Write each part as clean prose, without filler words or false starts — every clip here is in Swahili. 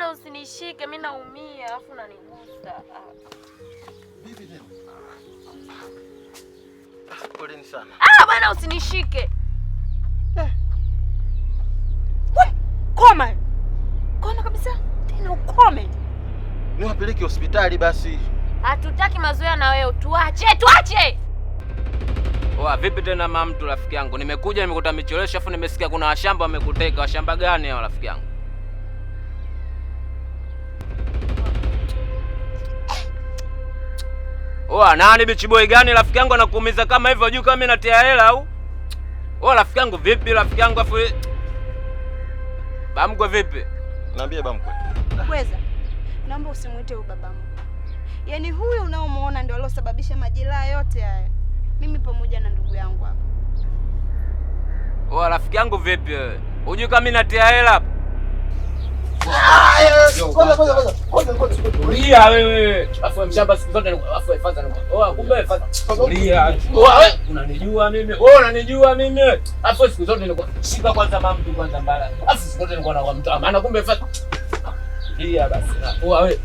bwana usinishike, mimi naumia alafu unanigusa. Bibi tena. Poleni sana. Bwana usinishike. Koma. Koma kabisa. Tena ukome. Niwapeleke hospitali basi. Hatutaki mazoea na wewe, tuache. Oa, vipi tena mama mtu rafiki yangu? Nimekuja nimekuta micholesho afu nimesikia kuna washamba wamekuteka. Washamba gani hao rafiki yangu? Oa, nani bichiboi gani rafiki yangu anakuumiza kama hivyo? Unajua kama mimi natia hela au? Oa, rafiki yangu vipi rafiki yangu afu Bamkwe vipi? Niambie Bamkwe. Kweza. Naomba usimuite huyu baba mkwe. Yaani huyu unaomuona ndio aliyosababisha majeraha yote haya. Mimi pamoja na ndugu yangu hapa. Oa, rafiki yangu vipi wewe? Unajua kama mimi natia hela hapa? Tulia wewe. Afu mshamba siku zote afu ifaza. Oa, kumbe ifaza. Tulia. Oa wewe unanijua mimi. Wewe unanijua mimi. Afu siku zote nilikuwa shika kwanza mama mtu kwanza mbala. Afu siku zote nilikuwa na mtu. Maana kumbe ifaza. Tulia basi. Oa wewe.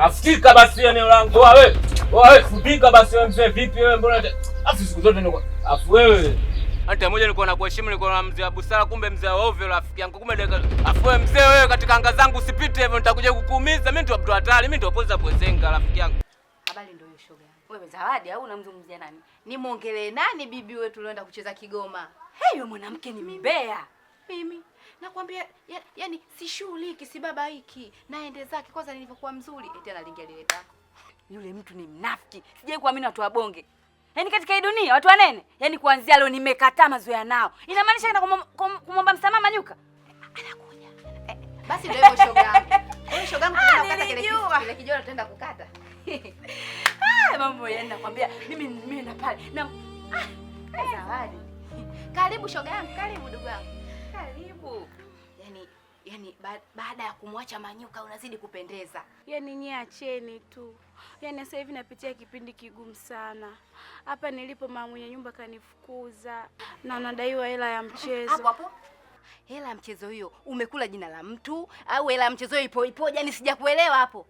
Afika basi eneo langu. Oa wewe. Oa wewe fupika basi wewe mzee vipi wewe mbona afu siku zote nilikuwa afu wewe. Hata mmoja nilikuwa nakuheshimu, nilikuwa na mzee wa busara, kumbe mzee wa ovyo rafiki yangu. Kumbe afu wewe mzee wewe katika anga zangu usipite hivyo nitakuja kukuumiza. Mimi ndio mtu hatari, mimi ndio poza pozenga rafiki yangu. Habari ndio hiyo shoga. Wewe Zawadi au unamzungumzia nani? Nimuongelee nani bibi wewe tulienda kucheza Kigoma? Hey, mwanamke ni mbea. Mimi nakwambia yani si shughuliki si baba hiki. Naende zake kwanza nilivyokuwa mzuri. Eti analingia lile tako. Yule mtu ni mnafiki. Sijai kuamini watu wabonge. Yaani katika hii dunia watu wanene, yaani kuanzia leo nimekataa mazoea nao. Inamaanisha naenda kumomba msamaha Manyuka. Anakuja. Basi ndio hivyo shoga yangu. Wewe shoga yangu tunaenda kukata kile kijora tutaenda kukata. Mambo yana nakwambia mimi nimeenda pale. Na Zawadi. Karibu shoga yangu, karibu ndugu yangu. Karibu. Yaani baada ya kumwacha Manyuka unazidi kupendeza. Yaani nyie acheni tu. Yaani sasa hivi napitia kipindi kigumu sana. Hapa nilipo mama mwenye nyumba kanifukuza na nadaiwa hela ya mchezo. Hapo. Hela ya mchezo hiyo umekula jina la mtu au hela ya mchezo hiyo ipo? Yaani sijakuelewa hapo.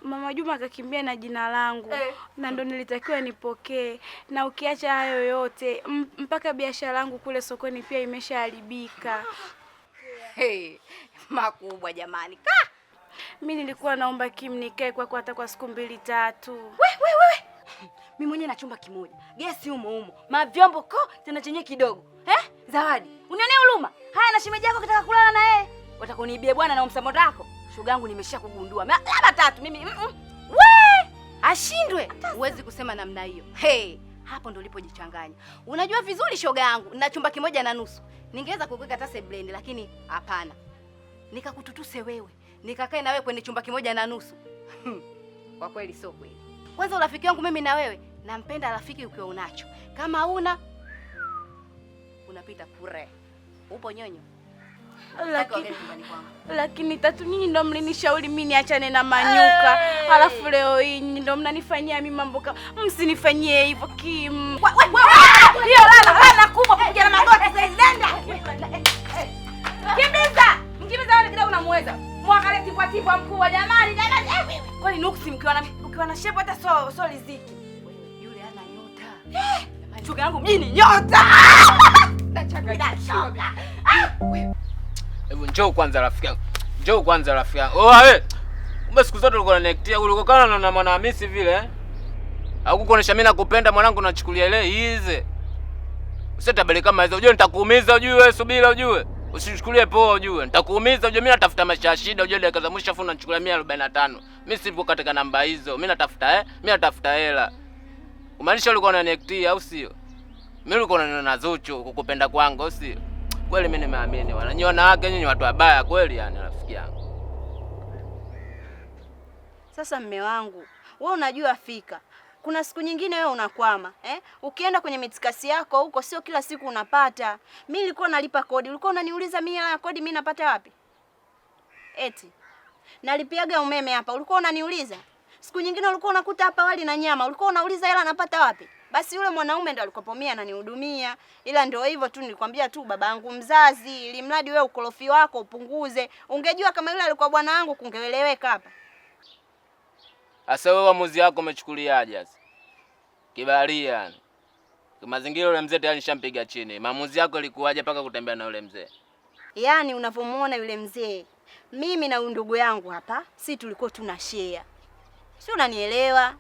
Mama Juma akakimbia na jina langu na ndo nilitakiwa nipokee. Na ukiacha hayo yote mpaka biashara yangu kule sokoni pia imeshaharibika. Hey, makubwa jamani. Mimi nilikuwa naomba Kim nikae kwako hata kwa siku 2-3. Wewe. Mimi mwenyewe na chumba kimoja. Gesi humo. Mavyombo tena chenye kidogo. Zawadi, unionee huruma. Haya na shemeji yako kitaka kulala na yeye. Watakuniibia bwana na msamoto wako. Shoga yangu nimesha kugundua. Labda 3 mimi. Ashindwe. Huwezi kusema namna hiyo. Hey, hapo ndo ulipojichanganya. Unajua vizuri shoga yangu, na chumba kimoja na nusu. Ningeweza kukuweka hata seblend lakini hapana. Nikakututuse wewe. Nikakae na wewe kwenye chumba kimoja na nusu. Kwa kweli sio kweli. Kwanza urafiki wangu mimi na wewe, nampenda rafiki ukiwa unacho. Kama una unapita kure. Upo nyonyo. Lakini tatu nyinyi ndo mlinishauri mimi niachane na Manyuka. Alafu leo hii nyinyi ndo mnanifanyia mimi mambo kama msinifanyie hivyo Kim. Hiyo lala kubwa kuja na magoti zaidenda. Kimbiza wale kidogo unamweza. Mwangalie tipwa mkuu jamani. Kwani nuksi mkiwa na shepu hata so riziki. Yule ana nyota. Chuga yangu mjini nyota. Hebu njoo kwanza rafiki yangu. Oa wewe. Kumbe siku zote ulikuwa unanektia ulikokana na mwana Hamisi vile Au kukuonesha mimi nakupenda mwanangu nachukulia ile hizi. Usitabali kama hizo. Unajua nitakuumiza ujue wewe subira ujue. Usichukulie poa ujue. Nitakuumiza ujue mimi natafuta maisha ya shida ujue dakika za mwisho afu unachukulia 145. Mimi sipo katika namba hizo. Mimi natafuta hela. Kumaanisha ulikuwa unanektia au sio? Mimi ulikuwa unaniona Zuchu kukupenda kwangu au sio? Kweli mimi nimeamini. Wananyiona wake nyinyi watu wabaya kweli yani rafiki yangu. Sasa mme wangu, wewe unajua fika. Kuna siku nyingine wewe unakwama, Ukienda kwenye mitikasi yako huko sio kila siku unapata. Mimi nilikuwa nalipa kodi. Ulikuwa unaniuliza mimi hela ya kodi mimi napata wapi? Eti. Nalipiaga umeme hapa. Ulikuwa unaniuliza? Siku nyingine ulikuwa unakuta hapa wali na nyama. Ulikuwa unauliza hela napata wapi? Basi yule mwanaume ndo alikopo mimi ananihudumia. Ila ndio hivyo tu, nilikwambia tu baba yangu mzazi, ili mradi wewe ukorofi wako upunguze. Ungejua kama yule alikuwa bwana wangu kungeeleweka hapa. Asa wewe uamuzi wako umechukuliaje sasa? Kibalia yani. Kwa mazingira yule mzee tayari nishampiga chini. Maamuzi yako ilikuwaje mpaka kutembea na yule mzee? Yaani unavomuona yule mzee, mimi na ndugu yangu hapa, si tulikuwa tuna share. Si unanielewa?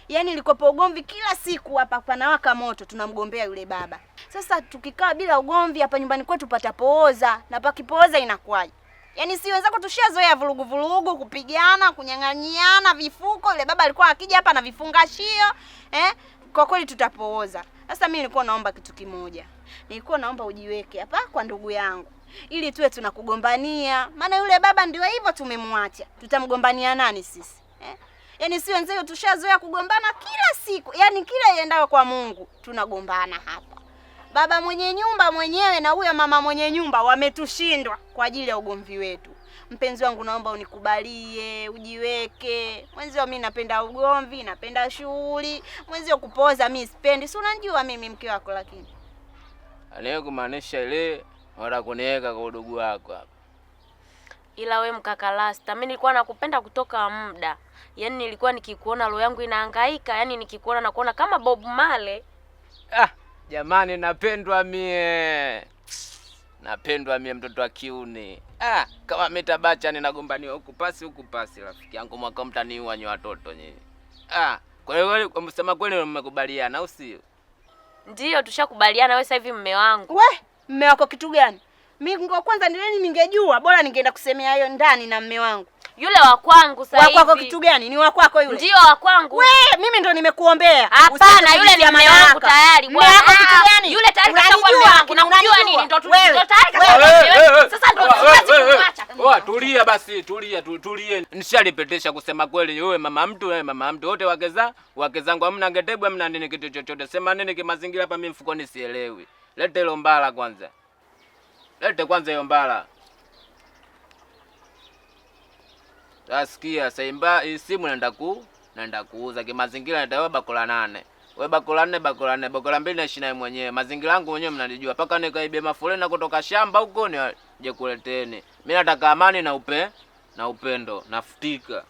Yaani ilikopo ugomvi kila siku hapa panawaka moto, tunamgombea yule baba. Sasa tukikaa bila ugomvi hapa nyumbani kwetu patapooza, na pakipooza inakuwaje? Yaani si wenzako tushazoea vurugu kupigana, kunyang'anyiana vifuko. Yule baba alikuwa akija hapa na vifungashio, kwa kweli tutapooza. Sasa mimi nilikuwa naomba kitu kimoja. Nilikuwa naomba ujiweke hapa kwa ndugu yangu, ili tuwe tunakugombania. Maana yule baba ndio hivyo tumemwacha. Tutamgombania nani sisi? Yaani si wenzao tushazoea kugombana kila siku. Yaani kila iendao kwa Mungu tunagombana hapa. Baba mwenye nyumba mwenyewe na huyo mama mwenye nyumba wametushindwa kwa ajili ya ugomvi wetu. Mpenzi wangu, naomba unikubalie, ujiweke. Mwenzio mimi napenda ugomvi, napenda shughuli. Mwenzio kupoza mimi sipendi. Si unajua mimi mke wako lakini. Anaye kumaanisha ile wala kuniweka kwa udugu wako hapa. Ila we mkaka Lasta, mimi nilikuwa nakupenda kutoka muda. Yaani nilikuwa nikikuona roho yangu inahangaika, yaani nikikuona na kuona kama Bob Marley. Jamani napendwa mie. Napendwa mie mtoto wa kiuni. Kama metabacha ninagombaniwa huku pasi rafiki yangu, mwaka mtaniua nyi watoto nyinyi. Kwa hiyo kumsema kweli mmekubaliana au sio? Ndio tushakubaliana. Wewe sasa hivi mume wangu. We, mume wako kitu gani? Mimi ngo kwanza ningejua, bora ningeenda kusemea hayo ndani na mume wangu. Yule wa kwangu sasa hivi. Wa kwako kitu gani? Ni wa kwako yule? Ndio wa kwangu. We, mimi ndo nimekuombea. Hapana, yule ni mume wangu tayari bwana. Mume wako kitu gani? Yule tayari kashakuwa mume wangu. Unajua nini? Ndio tayari kashakuwa. Sasa ndio kumwacha. Tulia basi, tulie. Nishalipetesha kusema kweli, wewe mama mtu wote wake zangu hamna ngetebu, hamna nini kitu chochote. Sema nini kimazingira hapa, mimi mfukoni sielewi. Lete ile mbala kwanza. Lete kwanza hiyo mbala. Asikia saimba simu naenda kuuza kimazingira, nitawewe bakola 8. Wewe bakola 4, bakola 2 naishi naye mwenyewe. Mazingira yangu mwenyewe mnanijua. Paka nikaibia mafulena kutoka shamba huko nije kuleteni. Mimi nataka amani na upendo. Nafutika.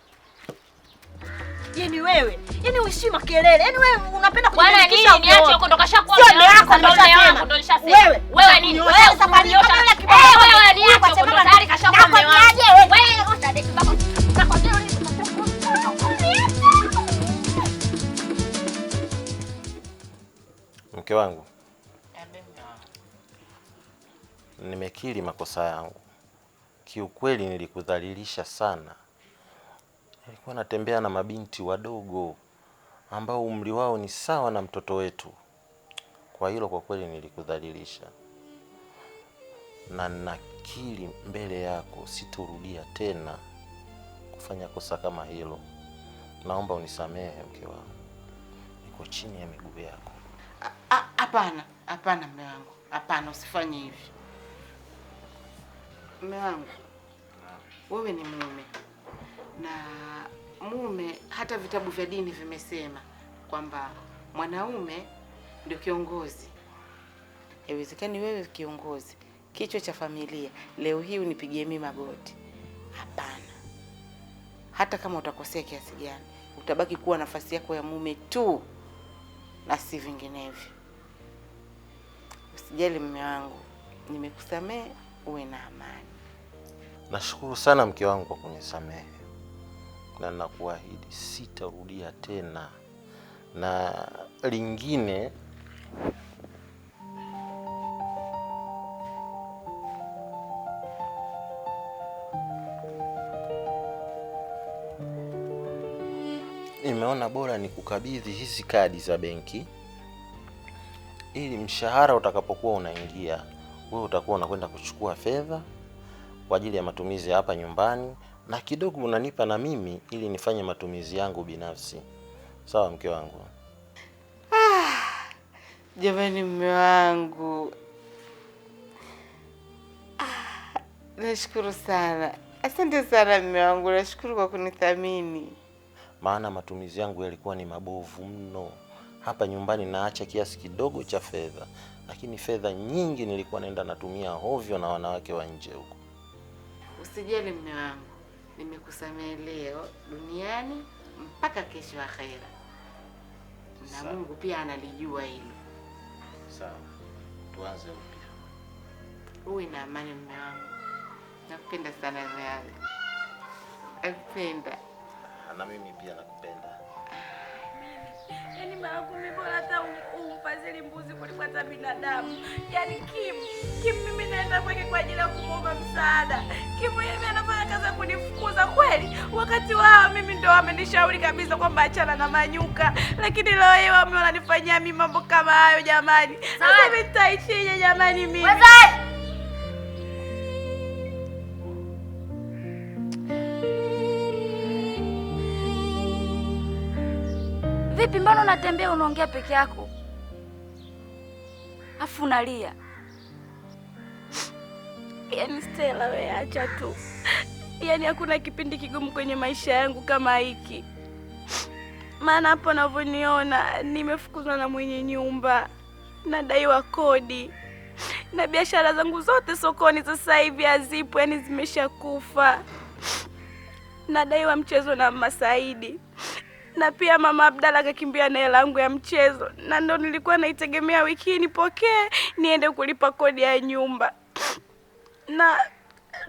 Yaani wewe, yaani uishi makelele. Yaani wewe unapenda bwana nini? Niache huko ndo kashakuwa mume wangu, ndo mume wangu ndo nishasema. Wewe nini? Wewe usiniosha. Wewe niache huko ndo tayari kashakuwa mume wangu. Wewe utadeki zako. Mke wangu, nimekiri makosa yangu. Kiukweli nilikudhalilisha sana. Nilikuwa natembea na mabinti wadogo ambao umri wao ni sawa na mtoto wetu. Kwa hilo kwa kweli nilikudhalilisha. Na nakiri mbele yako sitorudia tena kufanya kosa kama hilo. Naomba unisamehe mke wangu. Niko chini ya miguu yako. Hapana mume wangu. Hapana, usifanye hivi. Mume wangu, wewe ni mume. Na mume, hata vitabu vya dini vimesema kwamba mwanaume ndio kiongozi. Haiwezekani wewe kiongozi, kichwa cha familia, leo hii unipigie mimi magoti. Hapana. Hata kama utakosea kiasi gani, utabaki kuwa nafasi yako ya mume tu na si vinginevyo. Usijali mume wangu, nimekusamehe, uwe na amani. Nashukuru sana mke wangu kwa kunisamehe. Na nakuahidi sitarudia tena. Na lingine, nimeona bora nikukabidhi hizi kadi za benki, ili mshahara utakapokuwa unaingia, wewe utakuwa unakwenda kuchukua fedha kwa ajili ya matumizi hapa nyumbani, na kidogo unanipa na mimi ili nifanye matumizi yangu binafsi. Sawa mke wangu? Jamani mume wangu. Nashukuru sana. Asante sana mume wangu, nashukuru kwa kunithamini. Maana matumizi yangu yalikuwa ni mabovu mno. hapa nyumbani naacha kiasi kidogo cha fedha, lakini fedha nyingi nilikuwa naenda natumia hovyo na wanawake wa nje huko. Usijali mume wangu, nimekusamehe leo duniani mpaka kesho akhera. Na Mungu pia analijua hilo. Sawa. Tuanze upya. Uwe na amani mume wangu. Nakupenda sana mume wangu. Nakupenda. Na mimi pia nakupenda. Yaani mara 10 bora hata umfadhili mbuzi kuliko hata binadamu. Yaani Kim mimi naenda kwake kwa ajili ya kumuomba msaada. Kim yeye anafanya kazi ya kunifukuza kweli. Wakati wao mimi ndio wamenishauri kabisa kwamba achana na Manyuka. Lakini leo yeye wao wananifanyia mimi mambo kama hayo jamani. Sasa mimi nitaishije jamani mimi? Vipi, mbona unatembea unaongea peke yako? Afu unalia. Yaani Stella, wewe acha tu. Yaani hakuna kipindi kigumu kwenye maisha yangu kama hiki. Maana hapo unavyoniona nimefukuzwa na mwenye nyumba, nadaiwa kodi, na biashara zangu zote sokoni sasa hivi hazipo, yaani zimeshakufa. Nadaiwa mchezo na Mama Saidi. Na pia Mama Abdalla akakimbia na hela yangu ya mchezo. Na ndo nilikuwa naitegemea wiki hii nipokee niende kulipa kodi ya nyumba.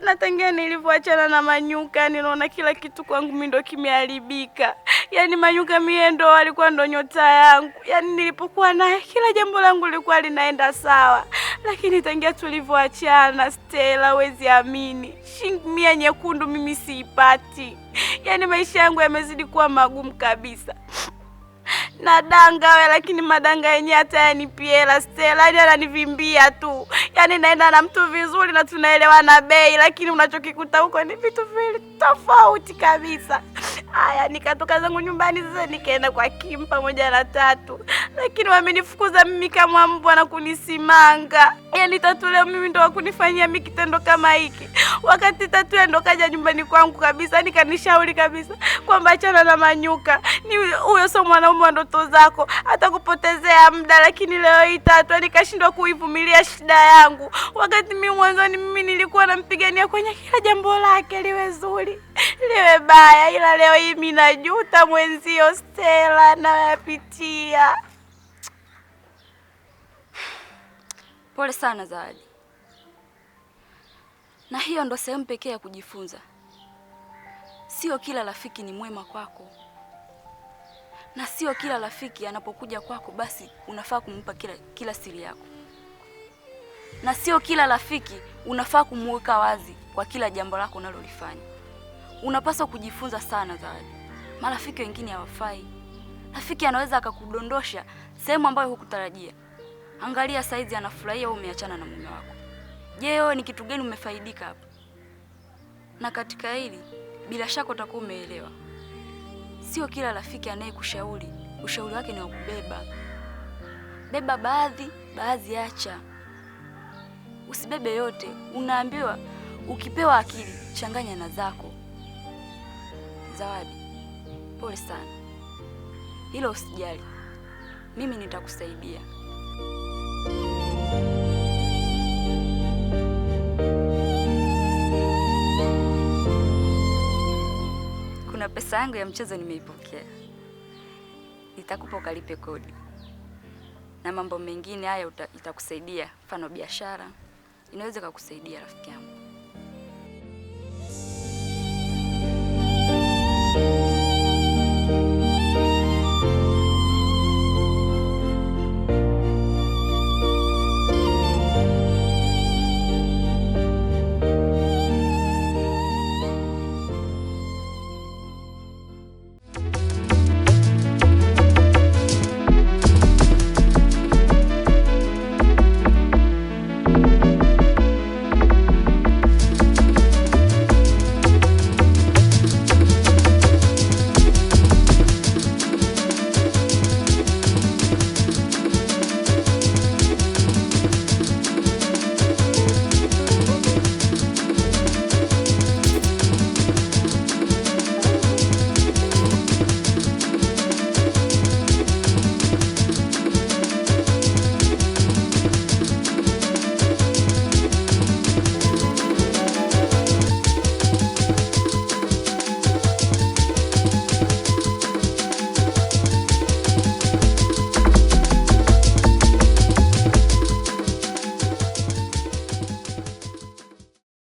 Na tangia nilivyoachana na Manyuka ninaona kila kitu kwangu mimi ndo kimeharibika. Yaani Manyuka mimi ndo alikuwa ndo nyota yangu. Yaani nilipokuwa naye kila jambo langu lilikuwa linaenda sawa. Lakini tangia tulivyoachana Stella, huwezi amini, shilingi 100 nyekundu mimi siipati. Yaani maisha yangu yamezidi kuwa magumu kabisa. Nadanga wewe, lakini madanga yenyewe hata yanipi hela Stella, yaani ananivimbia tu. Yaani naenda na mtu vizuri na tunaelewana bei, lakini unachokikuta huko ni vitu vile tofauti kabisa. Haya, nikatoka zangu nyumbani sasa nikaenda kwa Kim pamoja na Tatu. Lakini wamenifukuza mimi kama mbwa na kunisimanga. Yaani Tatu leo mimi ndo wakunifanyia mimi kitendo kama hiki. Wakati Tatu ndo kaja nyumbani kwangu kabisa, nikanishauri kabisa kwamba achana na Manyuka. Ni huyo sio mwanaume wa ndoto zako, atakupotezea muda. Lakini leo hii Tatu nikashindwa kuivumilia shida yangu. Wakati mimi mwanzoni mimi nilikuwa nampigania kwenye kila jambo lake, liwe zuri, liwe baya, ila leo hii mimi najuta mwenzio Stella nayapitia. Pole sana Zawadi. Na hiyo ndo sehemu pekee ya kujifunza. Sio kila rafiki ni mwema kwako. Na sio kila rafiki anapokuja kwako basi unafaa kumpa kila siri yako. Na sio kila rafiki unafaa kumuweka wazi kwa kila jambo lako unalolifanya. Unapaswa kujifunza sana Zawadi. Marafiki wengine hawafai. Rafiki anaweza akakudondosha sehemu ambayo hukutarajia. Angalia saizi anafurahia wewe umeachana na mume wako. Je, wewe ni kitu gani umefaidika hapo? Na katika hili bila shaka utakuwa umeelewa. Sio kila rafiki anayekushauri ushauri wake ni wa kubeba. Beba baadhi acha. Usibebe yote. Unaambiwa ukipewa akili changanya na zako. Zawadi, pole sana. Hilo usijali. Mimi nitakusaidia. Kuna pesa yangu ya mchezo nimeipokea. Nitakupa ukalipe kodi. Na mambo mengine haya itakusaidia, mfano biashara. Inaweza kukusaidia rafiki yangu.